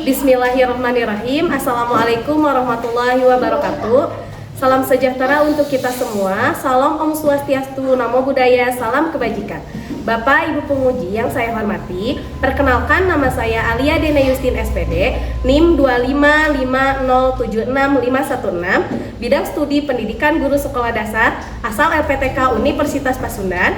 Bismillahirrahmanirrahim. Assalamualaikum warahmatullahi wabarakatuh. Salam sejahtera untuk kita semua. Salam Om Swastiastu, Namo Buddhaya, salam kebajikan. Bapak Ibu penguji yang saya hormati, perkenalkan nama saya Alia Dena Yustin SPD, NIM 255076516, bidang studi pendidikan guru sekolah dasar, asal LPTK Universitas Pasundan.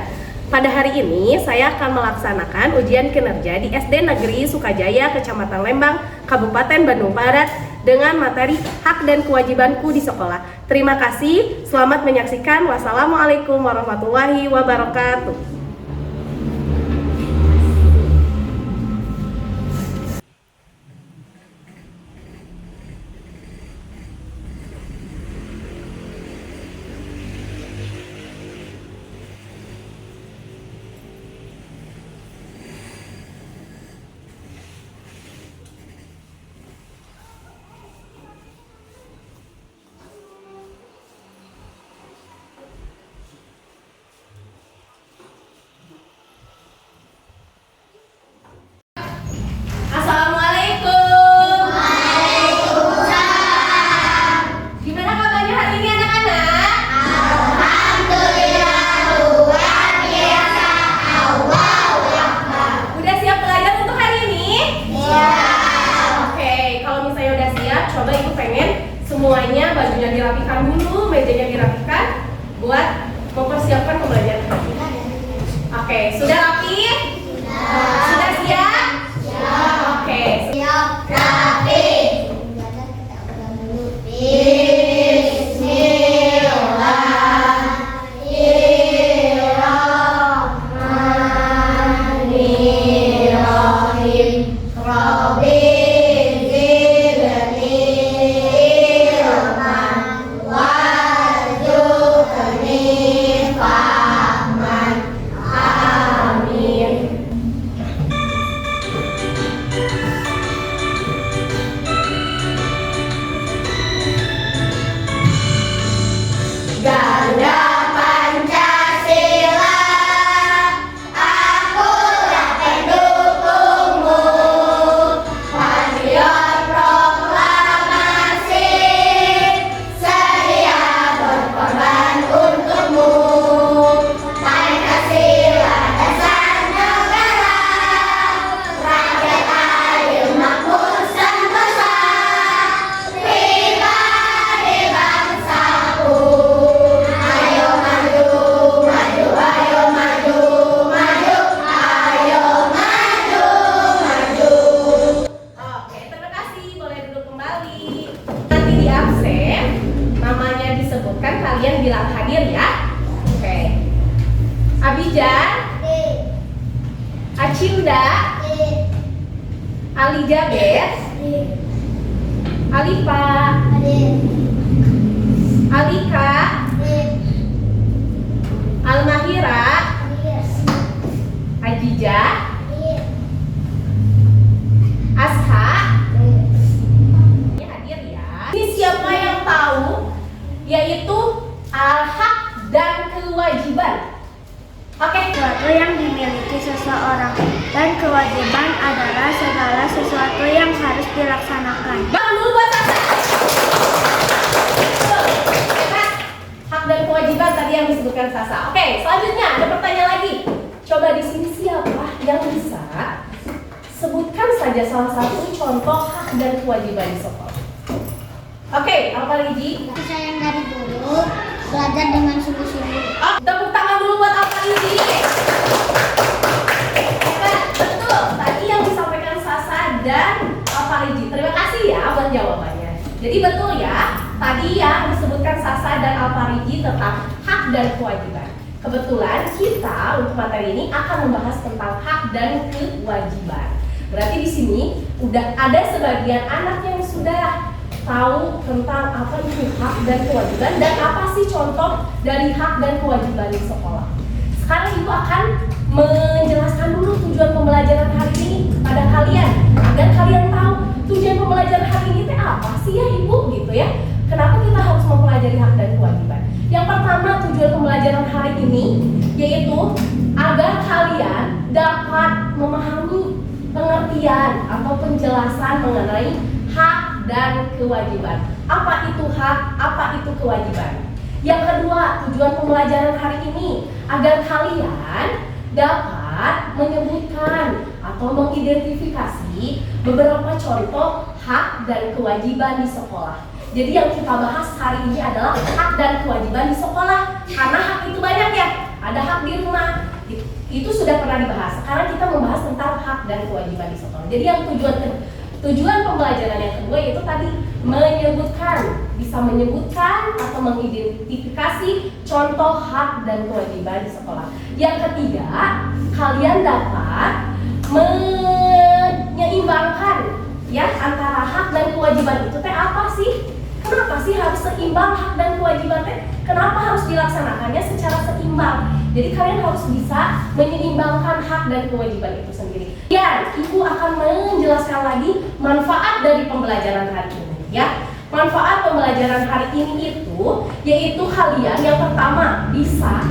Pada hari ini saya akan melaksanakan ujian kinerja di SD Negeri Sukajaya, Kecamatan Lembang, Kabupaten Bandung Barat dengan materi hak dan kewajibanku di sekolah. Terima kasih, selamat menyaksikan. Wassalamualaikum warahmatullahi wabarakatuh. Semuanya bajunya dirapikan dulu, mejanya dirapikan buat mempersiapkan pembelajaran. Oke, sudah rapi? Sudah siap? Oke, siap, rapi. Kalian bilang hadir ya. Oke. Abijan, Acinda, Alijabet, Alifa, Alika, Almahira, Ajija, Asha. Ini hadir ya. Ini siapa yang tahu? Yaitu hak dan kewajiban. Oke, sesuatu yang dimiliki seseorang dan kewajiban adalah segala sesuatu yang harus dilaksanakan. Bang dulu buat Sasa. Hak dan kewajiban tadi yang disebutkan Sasa. Oke, selanjutnya ada pertanyaan lagi. Coba di sini siapa yang bisa sebutkan saja salah satu contoh hak dan kewajiban di sekolah. Oke, apa lagi? Sayang dari guru, belajar dengan sungguh-sungguh. Oh, tepuk tangan dulu buat apa ini? Betul, tadi yang disampaikan Sasa dan Alfariji. Terima kasih ya buat jawabannya. Jadi betul ya, tadi yang disebutkan Sasa dan Alfariji tentang hak dan kewajiban. Kebetulan kita untuk materi ini akan membahas tentang hak dan kewajiban. Berarti di sini udah ada sebagian anak yang sudah tahu tentang apa itu hak dan kewajiban dan apa sih contoh dari hak dan kewajiban di sekolah. Sekarang Ibu akan menjelaskan dulu tujuan pembelajaran hari ini kepada kalian agar kalian tahu tujuan pembelajaran hari ini apa sih ya Ibu gitu ya. Kenapa kita harus mempelajari hak dan kewajiban? Yang pertama, tujuan pembelajaran hari ini yaitu agar kalian dapat memahami pengertian atau penjelasan mengenai hak dan kewajiban. Apa itu hak, apa itu kewajiban? Yang kedua, tujuan pembelajaran hari ini agar kalian dapat menyebutkan atau mengidentifikasi beberapa contoh hak dan kewajiban di sekolah. Jadi yang kita bahas hari ini adalah hak dan kewajiban di sekolah. Karena hak itu banyak ya. Ada hak di rumah, itu sudah pernah dibahas. Sekarang kita membahas tentang hak dan kewajiban di sekolah. Jadi yang tujuan pembelajaran yang kedua yaitu tadi bisa menyebutkan atau mengidentifikasi contoh hak dan kewajiban di sekolah. Yang ketiga, kalian dapat menyeimbangkan ya antara hak dan kewajiban itu apa sih? Kenapa sih harus seimbang hak dan kewajiban Kenapa harus dilaksanakannya secara seimbang? Jadi kalian harus bisa menyeimbangkan hak dan kewajiban itu sendiri. Ya, Ibu akan menjelaskan lagi manfaat dari pembelajaran hari ini ya. Manfaat pembelajaran hari ini itu yaitu kalian yang pertama bisa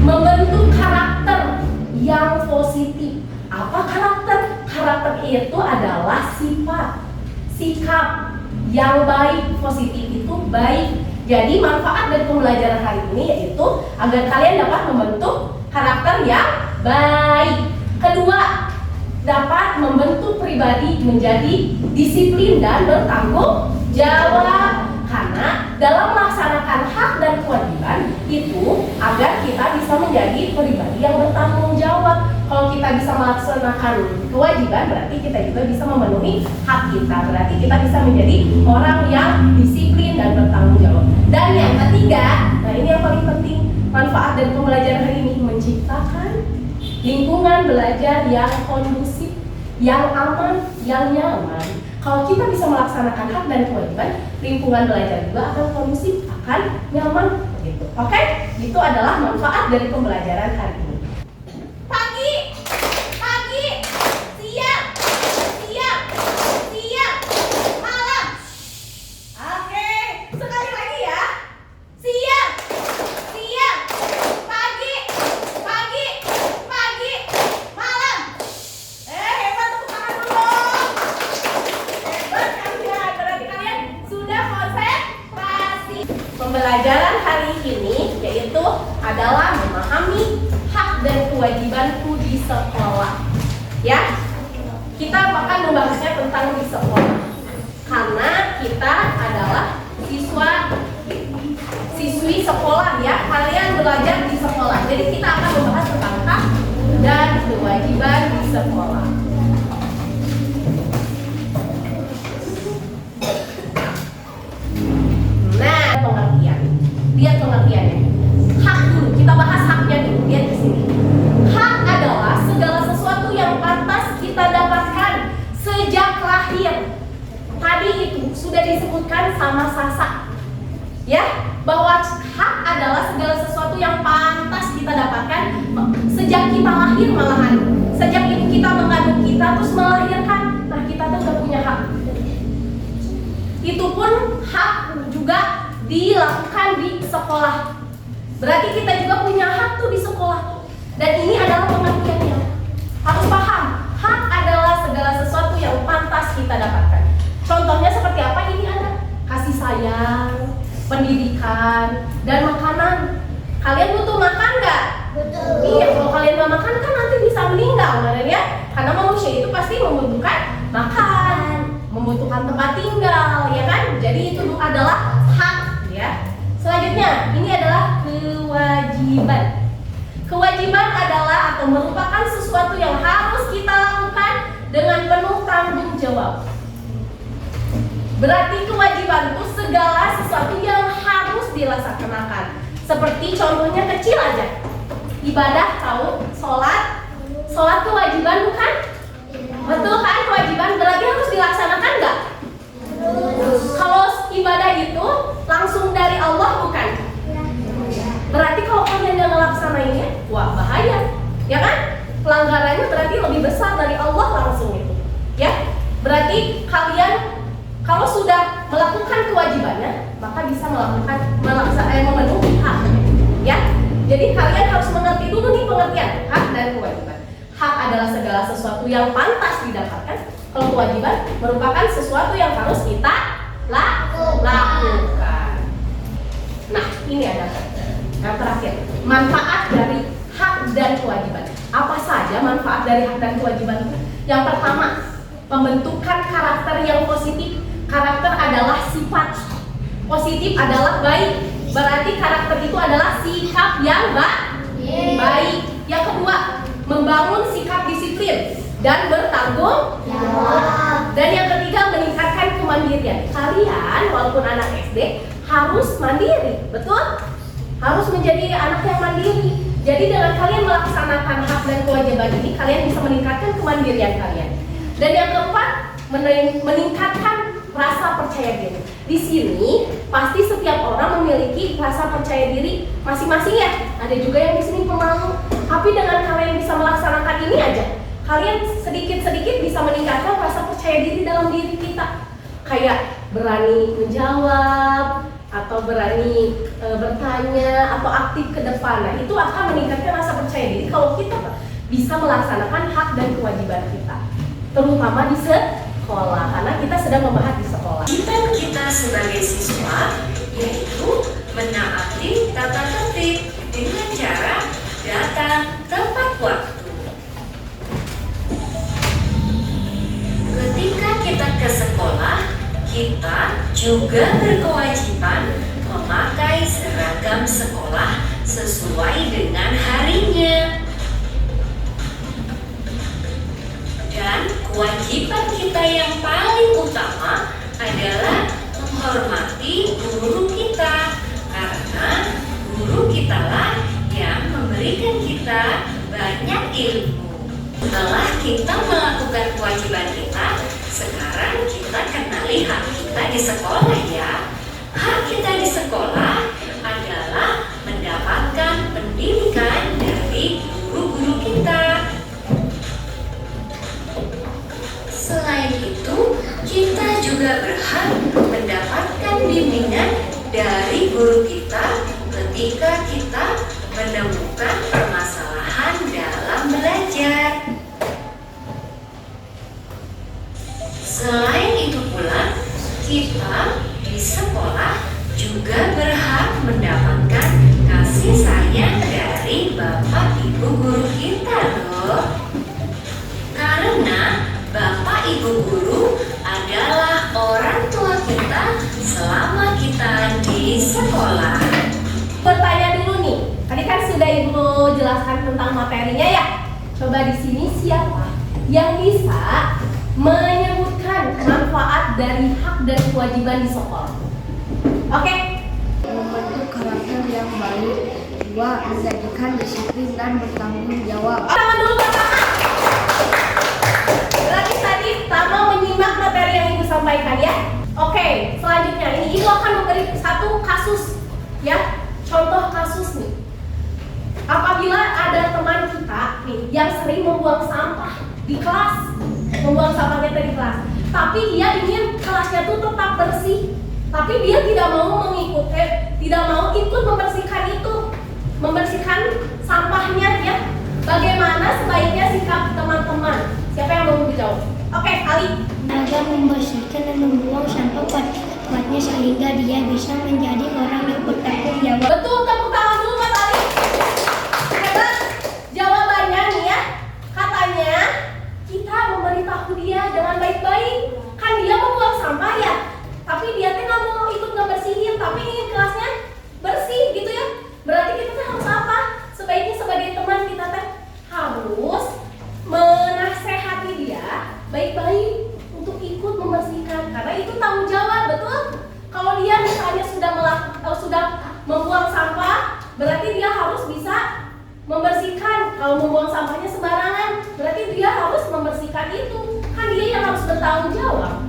membentuk karakter yang positif. Apa karakter? Karakter itu adalah sifat, sikap yang baik, positif itu baik. Jadi manfaat dari pembelajaran hari ini yaitu agar kalian dapat membentuk karakter yang baik. Kedua, dapat membentuk pribadi menjadi disiplin dan bertanggung jawab. Karena dalam melaksanakan hak dan kewajiban itu agar kita bisa menjadi pribadi yang bertanggung jawab. Kalau kita bisa melaksanakan kewajiban berarti kita juga bisa memenuhi hak kita. Berarti kita bisa menjadi orang yang disiplin dan bertanggung jawab. Dan yang ketiga, nah ini yang paling penting, manfaat dari pembelajaran hari ini menciptakan lingkungan belajar yang kondusif, yang aman, yang nyaman. Kalau kita bisa melaksanakan hak dan kewajiban, lingkungan belajar juga akan kondusif, akan nyaman gitu. Oke? Itu adalah manfaat dari pembelajaran hari ini. Pagi, siang, malam. Oke, sekali lagi ya. Siang, pagi, malam. Hebat, tepuk tangan dulu. Hebat kalian, berarti kalian sudah konsentrasi. Pembelajaran hari ini yaitu adalah memahami hak dan kewajibanku di sekolah. Ya, kita akan membahasnya tentang di sekolah. Karena kita adalah siswi sekolah ya. Kalian belajar di sekolah. Jadi kita akan membahas tentang hak dan kewajiban di sekolah. Nah, pengertian. Lihat pengertiannya. Hak dulu, kita bahas haknya dulu. Lihat di sini. Hak adalah segala sesuatu yang pantas kita dapatkan sejak lahir. Tadi itu sudah disebutkan sama Sasa. Ya, bahwa hak adalah segala sesuatu yang pantas kita dapatkan sejak kita lahir malahan. Sejak ibu kita mengandung kita terus melahirkan, nah kita tuh udah punya hak. Itu pun hak juga dilakukan di sekolah. Berarti kita juga punya hak tuh di sekolah. Dan ini adalah pengertiannya. Harus paham, hak adalah segala sesuatu yang pantas kita dapatkan. Contohnya seperti apa? Ini ada kasih sayang, pendidikan, dan makanan. Kalian butuh makan nggak? Betul. Iya, kalau kalian nggak makan kan nanti bisa meninggal, kan ya? Karena manusia itu pasti membutuhkan makan, membutuhkan tempat tinggal, ya kan? Jadi itu adalah hak, ya. Selanjutnya, ini adalah kewajiban. Kewajiban adalah atau merupakan sesuatu yang harus kita lakukan dengan penuh tanggung jawab. Berarti kewajiban itu segala sesuatu yang harus dilaksanakan. Seperti contohnya kecil aja. Ibadah tahu, sholat kewajiban bukan? Betul kan, kewajiban berarti harus dilaksanakan nggak? Kalau ibadah itu langsung dari Allah bukan? Berarti kalau kalian nggak ngelaksanainnya, wah bahaya, ya kan? Pelanggarannya berarti lebih besar dari Allah langsung itu, ya? Berarti kalian kalau sudah melakukan kewajibannya, maka bisa memenuhi hak, ya. Jadi kalian harus mengerti dulu nih pengertian hak dan kewajiban. hak adalah segala sesuatu yang pantas didapatkan, kalau kewajiban merupakan sesuatu yang harus kita lakukan. Nah, ini ada yang terakhir, manfaat dari hak dan kewajiban. Apa saja manfaat dari hak dan kewajiban itu? Yang pertama, pembentukan karakter yang positif. Karakter adalah sifat, positif adalah baik. Berarti karakter itu adalah sikap yang baik. Yang kedua, membangun sikap disiplin dan bertanggung jawab. Dan yang ketiga, meningkatkan kemandirian. Kalian walaupun anak SD harus mandiri, betul? Harus menjadi anak yang mandiri. Jadi dengan kalian melaksanakan hak dan kewajiban ini, kalian bisa meningkatkan kemandirian kalian. Dan yang keempat, meningkatkan rasa percaya diri. Di sini pasti setiap orang memiliki rasa percaya diri masing-masing ya. Ada juga yang di sini pemalu. Tapi dengan kalian bisa melaksanakan ini aja, kalian sedikit-sedikit bisa meningkatkan rasa percaya diri dalam diri kita. Kayak berani menjawab, atau berani bertanya, atau aktif ke depan. Nah, itu akan meningkatkan rasa percaya diri kalau kita bisa melaksanakan hak dan kewajiban kita, terutama di sekolah, karena kita sedang membahas di sekolah. Kewajiban kita sebagai siswa yaitu menaati tata tertib dengan cara datang tepat waktu. Ketika kita ke sekolah, kita juga berkewajiban memakai seragam sekolah sesuai dengan harinya. Dan kewajiban kita yang paling utama adalah menghormati guru kita, karena guru kitalah yang memberikan kita banyak ilmu. Setelah kita melakukan kewajiban kita, sekarang kita kenali hak kita di sekolah ya. Hak kita di sekolah adalah mendapatkan pendidikan dari guru-guru kita. Selain itu, kita juga berhak mendapatkan bimbingan dari guru kita ketika kita menemukan permasalahan dalam belajar. Selain itu pula, kita di sekolah juga berhak mendapatkan kasih sayang dari Bapak Ibu guru kita loh. Karena Bapak Ibu guru adalah orang tua kita selama kita di sekolah. Bertanya dulu nih, tadi kan sudah Ibu jelaskan tentang materinya ya. Coba di sini siapa yang bisa menyebutkan manfaat dari hak dan kewajiban di sekolah? Oke? Membentuk karakter yang baik. 2. Menjadikan disiplin dan bertanggung jawab. Tangan dulu pertama. Berarti tadi Tama menyimak materi yang Ibu sampaikan ya. Oke, selanjutnya ini Ibu akan memberi satu kasus ya. Contoh kasus nih. Apabila ada teman kita nih yang sering membuang sampah di kelas, membuang sampahnya di kelas, tapi dia ingin kelasnya tuh tetap bersih, tapi dia tidak mau tidak mau ikut membersihkan sampahnya ya. Bagaimana sebaiknya sikap teman-teman? Siapa yang mau menjawab? Oke, Ali. Agar membersihkan dan membuang sampah pada sehingga dia bisa menjadi orang yang bertanggung jawab. Betul, tepuk tangan dulu Mas Ali. Hebat. Jawabannya nih ya, katanya kita memberitahu dia dengan baik-baik. Kan dia mau buang sampah ya, tapi dia tuh nggak mau ikut ngebersihin, tapi ingin kelasnya bersih gitu ya. Berarti kita tuh harus apa? Sebaiknya sebagai teman kita tuh harus menasehati dia baik-baik untuk ikut membersihkan, karena itu tanggung jawab, betul? Kalau dia misalnya sudah membuang sampah, berarti dia harus bisa membersihkan. Kalau membuang sampahnya sembarangan, berarti dia harus membersihkan itu. Kan dia yang harus bertanggung jawab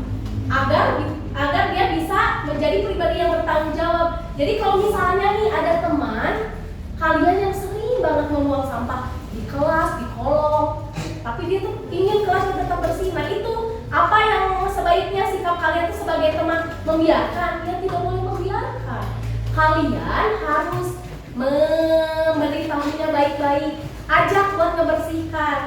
agar dia bisa menjadi pribadi yang bertanggung jawab. Jadi kalau misalnya nih ada teman kalian yang sering banget membuang sampah di kelas, di kolong, tapi dia tuh ingin kelasnya tetap bersih. Nah itu apa yang sebaiknya sikap kalian tuh sebagai teman? Membiarkan? Ya tidak boleh membiarkan. Kalian harus memberitahunya baik-baik, ajak buat ngebersihkan.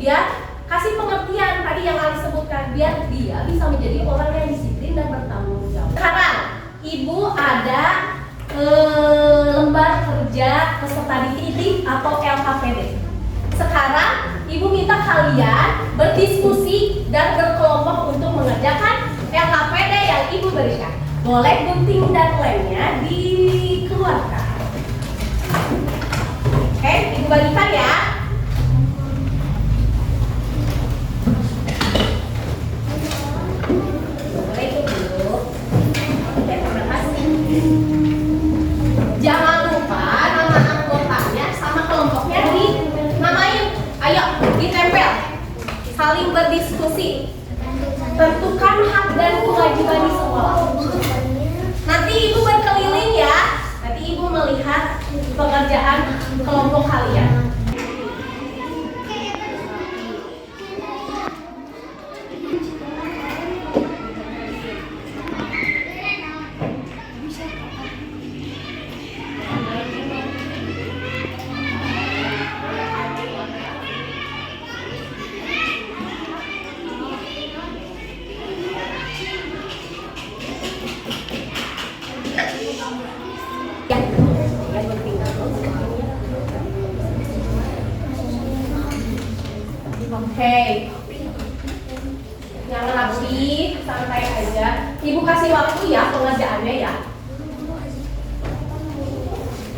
biar kasih pengertian tadi yang Ali sebutkan, biar dia bisa menjadi orang yang disiplin dan bertanggung jawab. Sekarang Ibu ada lembar kerja peserta dididik atau LKPD. Sekarang Ibu minta kalian berdiskusi dan berkelompok untuk mengerjakan LKPD yang Ibu berikan. Boleh gunting dan lemnya dikeluarkan. Oke, Ibu bagikan ya. Boleh itu dulu. Oke, terima kasih. Jangan lupa nama anggotanya sama kelompoknya dinamain. Ayo, ditempel. Saling berdiskusi. Tentukan hak dan kewajiban di sekolah. Nanti Ibu berkeliling ya. Nanti Ibu melihat pekerjaan kelompok kalian. Oke, yang rapi, santai aja. Ibu kasih waktu ya pengerjaannya ya.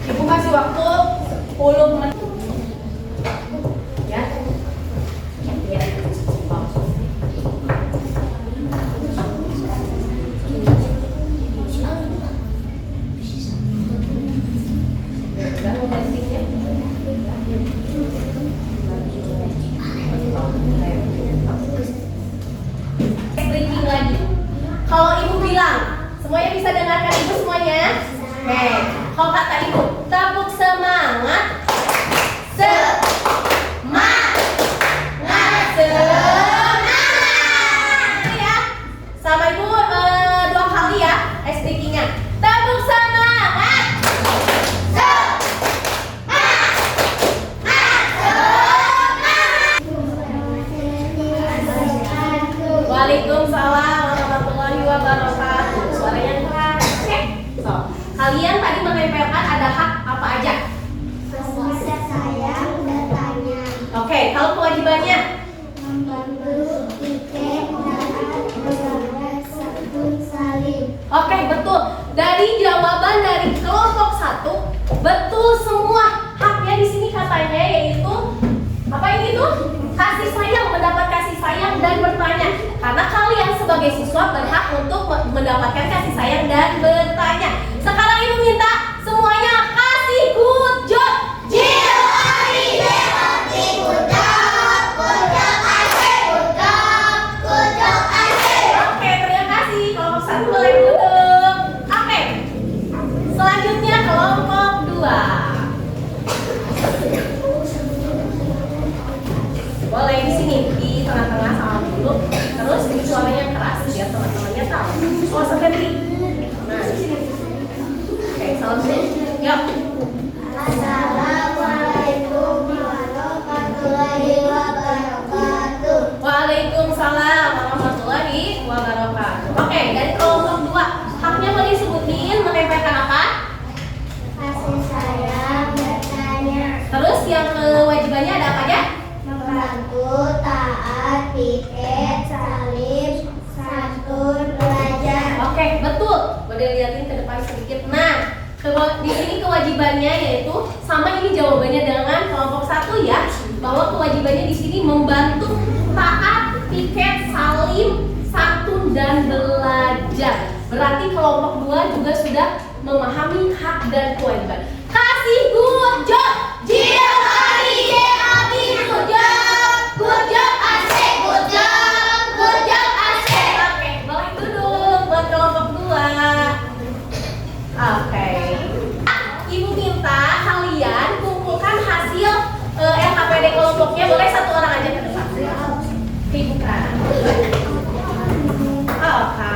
Ibu kasih waktu 10 menit. Ya. Ya. Kalau Ibu bilang, semuanya bisa dengarkan Ibu semuanya? Oke, kalau kata Ibu, tepuk semangat. Semangat. Ya, sama Ibu 2 kali ya, speaking-nya. Tepuk semangat. Waalaikumsalam warahmatullahi wabarakatuh. Suaranya keras. Oke. So, kalian tadi menempelkan ada hak apa aja? Kasih sayang bertanya. Oke, kalau kewajibannya? Membantu tiket dan sabun salim. Oke, betul. Dari jawaban dari kelompok 1, betul semua. Haknya di sini katanya yaitu apa ini tuh? Kasih sayang, mendapat kasih sayang dan bertanya. Karena kalian sebagai siswa berhak untuk mendapatkan kasih sayang dan bertanya. Sekarang Ibu minta semuanya kasih good job. Oke, terima kasih. Kelompok 1 boleh duduk. Oke. Selanjutnya kelompok 2. Boleh di sini, di tengah-tengah sama dulu. Terus ini suaranya keras biar teman-temannya tahu. Oh, seperti. Nah, di sini. Oke, salam dulu. Yuk. Assalamualaikum warahmatullahi wabarakatuh. Waalaikumsalam warahmatullahi wabarakatuh. Oke, dari kelompok 2, haknya boleh disebutin, menempelkan apa? Kasih sayang bertanya. Terus yang kewajibannya ada apa aja? Membantu taat piket salim santun belajar. Oke, betul. Boleh liatin ke depan sedikit. Nah, di sini kewajibannya yaitu sama ini jawabannya dengan kelompok 1 ya, bahwa kewajibannya di sini membantu taat piket salim santun dan belajar. Berarti kelompok 2 juga sudah memahami hak dan kewajiban. Kasih good job. Good job, asik, good job, asik. Oke, boleh duduk buat kelompok 2. Oke. Ibu minta kalian kumpulkan hasil LKPD kelompoknya. Boleh 1 orang aja ke depan. Ibu kan. Oke.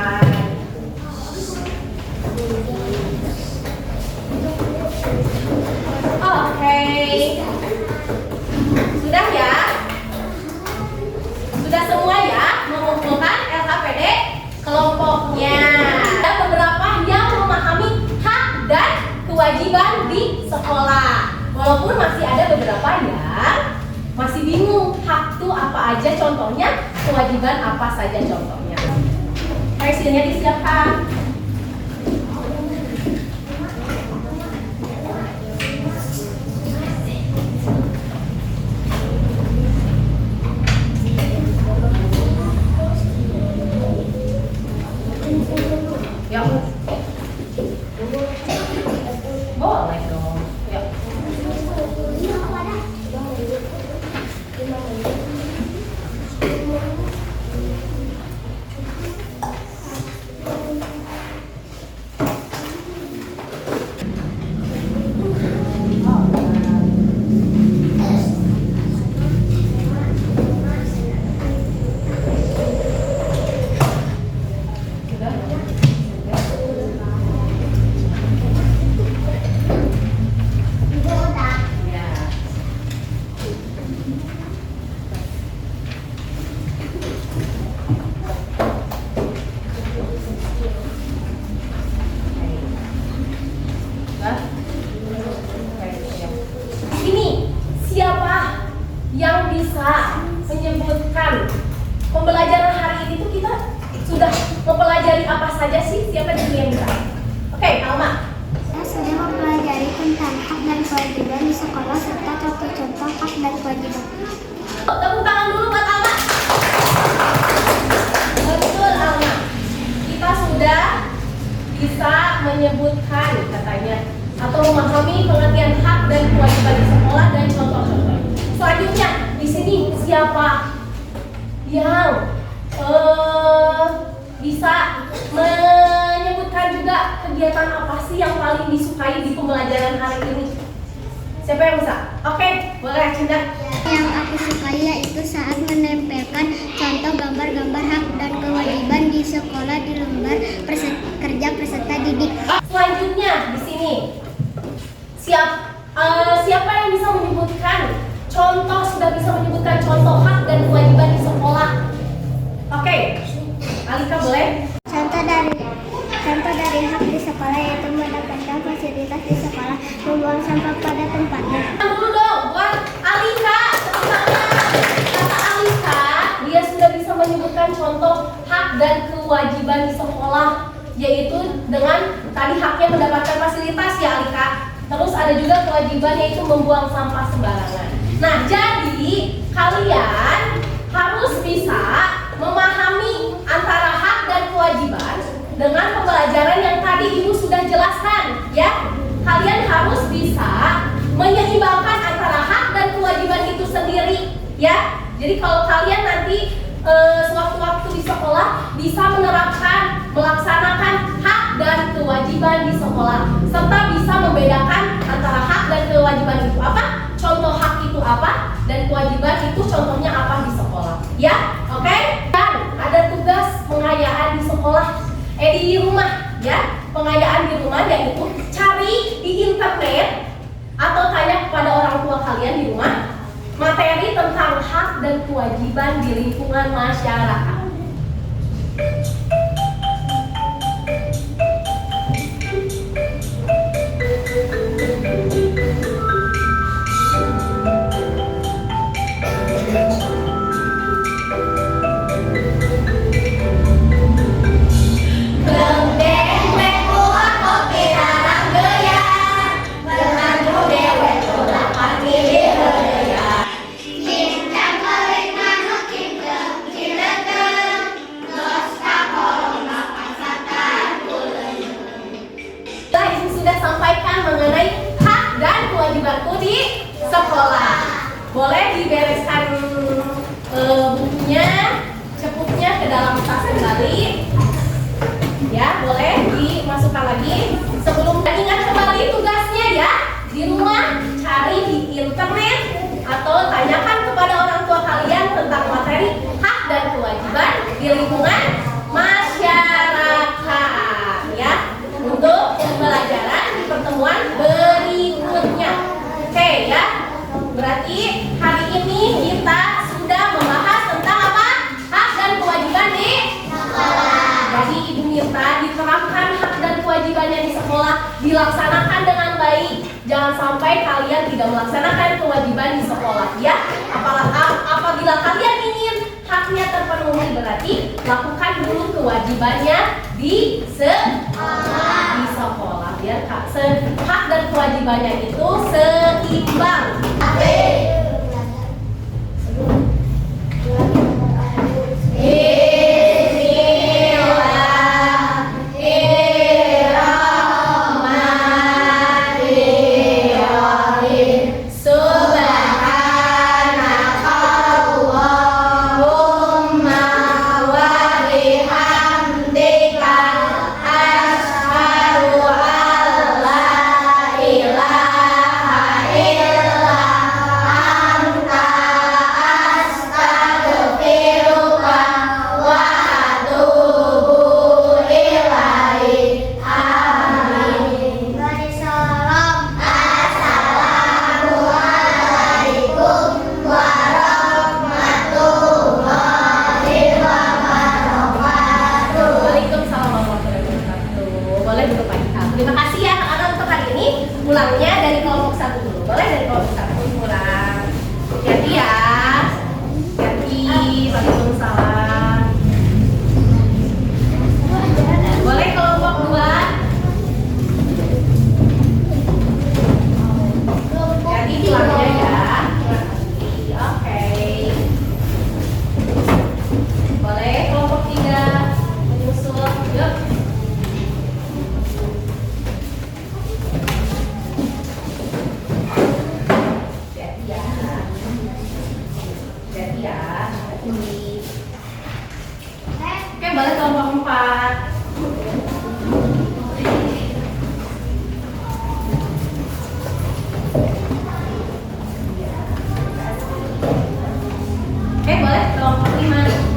Walaupun masih ada beberapa yang masih bingung hak itu apa aja contohnya, kewajiban apa saja contohnya. Pensilnya disiapkan. Ya. Boleh dong. Ya. Ini siapa yang bisa menyebutkan pembelajaran hari ini tuh kita sudah mempelajari apa saja sih? Siapa dulu yang bisa? Oke, Alma. Kita sudah mempelajari tentang hak dan kewajiban di sekolah serta contoh-contoh hak dan kewajiban. Tepuk tangan dulu buat Alma. Betul, Alma. Kita sudah bisa menyebutkan katanya atau memahami pengertian hak dan kewajiban di sekolah dan contoh-contoh. Selanjutnya di sini siapa yang bisa menyebutkan juga kegiatan apa sih yang paling disukai di pembelajaran hari ini? Siapa yang bisa? Oke, boleh Cinta. Yang aku sukai yaitu saat menempelkan contoh gambar-gambar hak dan kewajiban di sekolah di lembar kerja peserta didik. Selanjutnya di sini siapa yang bisa menyebutkan contoh, sudah bisa menyebutkan contoh hak dan kewajiban di sekolah? Oke, Alika boleh? Contoh dari hak di sekolah yaitu mendapatkan fasilitas di sekolah, membuang sampah pada tempatnya. Dulu dong buat Alika. Kata Alika, dia sudah bisa menyebutkan contoh hak dan kewajiban di sekolah, yaitu dengan tadi haknya mendapatkan fasilitas ya Alika. Terus ada juga kewajiban yaitu membuang sampah sembarangan. Nah, jadi kalian harus bisa memahami antara hak dan kewajiban dengan pembelajaran yang tadi Ibu sudah jelaskan ya. Kalian harus bisa menyeimbangkan antara hak dan kewajiban itu sendiri ya. Jadi kalau kalian nanti sewaktu-waktu di sekolah bisa menerapkan, melaksanakan hak dan kewajiban di sekolah, serta bisa membedakan antara hak dan kewajiban itu apa, contoh hak itu apa, dan kewajiban itu contohnya apa di sekolah ya. Oke? Dan ada tugas pengayaan di sekolah, di rumah ya. Pengayaan di rumah yaitu cari di internet atau tanya kepada orang tua kalian di rumah materi tentang hak dan kewajiban di lingkungan masyarakat. Boleh dibereskan bukunya, cepuknya ke dalam tas kembali. Ya, boleh dimasukkan lagi. Sebelum ingat kembali tugasnya ya. Di rumah cari di internet atau tanyakan kepada orang tua kalian tentang materi hak dan kewajiban di lingkungan masyarakat ya. Untuk pembelajaran di pertemuan berikutnya. Oke ya. Berarti hari ini kita sudah membahas tentang apa? Hak dan kewajiban di sekolah. Jadi Ibu Mirta diterapkan hak dan kewajibannya di sekolah, dilaksanakan dengan baik. Jangan sampai sampai kalian tidak melaksanakan kewajiban di sekolah ya. Apabila kalian ingin haknya terpenuhi berarti lakukan dulu kewajibannya di sekolah biar hak dan kewajibannya itu seimbang. Terima kasih ya anak-anak untuk hari ini. Pulangnya dari kelompok 1 dulu. Boleh dari kelompok 1 pulang. Hati-hati ya. Hati-hati. Waalaikumsalam. Boleh kelompok 2. Hati-hati pulangnya ya. Oke. Boleh kelompok 3 menyusul. Yuk. Oke, boleh kelompok 4. Oke, boleh kelompok 5.